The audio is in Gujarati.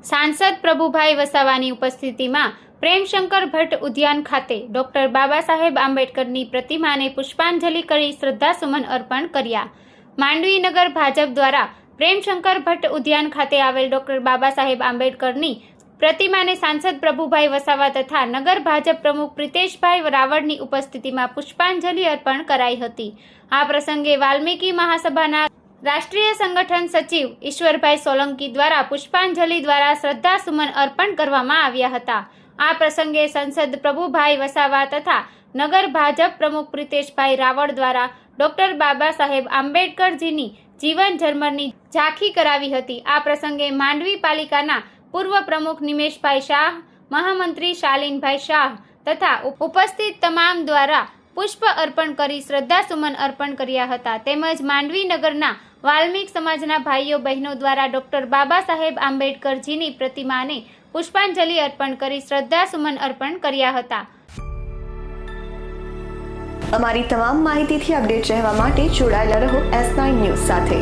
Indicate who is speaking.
Speaker 1: સાંસદ પ્રભુભાઈ વસાવાની ઉપસ્થિતિમાં પ્રેમશંકર ભટ્ટ ઉદ્યાન ખાતે ડોક્ટર બાબા સાહેબ આંબેડકરની પ્રતિમાને પુષ્પાંજલિ કરી શ્રદ્ધાસુમન અર્પણ કર્યા. માંડવી નગર ભાજપ દ્વારા પ્રેમશંકર ભટ્ટ ઉદ્યાન ખાતે આવેલ ડોક્ટર બાબા સાહેબ આંબેડકરની પ્રતિમાને સાંસદ પ્રભુભાઈ વસાવા તથા નગર ભાજપ પ્રમુખ પ્રિતેશભાઈ રાવળની ઉપસ્થિતિમાં પુષ્પાંજલિ અર્પણ કરાઈ હતી. આ પ્રસંગે વાલ્મીકી મહાસભાના રાષ્ટ્રીય સંગઠન સચિવ ઈશ્વરભાઈ સોલંકી દ્વારા પુષ્પાંજલિ દ્વારા શ્રદ્ધાસુમન અર્પણ કરવામાં આવ્યા હતા. આ પ્રસંગે સંસદ પ્રભુભાઈ વસાવા તથા નગર ભાજપ પ્રમુખ પ્રિતેશભાઈ રાવળ દ્વારા ડોક્ટર બાબા સાહેબ આંબેડકરજીની જીવન ઝરમરની ઝાંખી કરાવી હતી. આ પ્રસંગે માંડવી પાલિકાના પૂર્વ પ્રમુખ નિમેશભાઈ શાહ, મહામંત્રી શાલીનભાઈ શાહ તથા ઉપસ્થિત તમામ દ્વારા પુષ્પ અર્પણ કરી શ્રદ્ધાસુમન અર્પણ કર્યા હતા. તેમજ માંડવી નગરના વાલ્મીક સમાજના ભાઈઓ બહેનો દ્વારા ડોક્ટર બાબા સાહેબ આંબેડકરજીની પ્રતિમાને પુષ્પાંજલિ અર્પણ કરી શ્રદ્ધાસુમન અર્પણ કર્યા હતા.
Speaker 2: અમારી તમામ માહિતીથી અપડેટ રહેવા માટે જોડાયેલા રહો S9 ન્યૂઝ સાથે.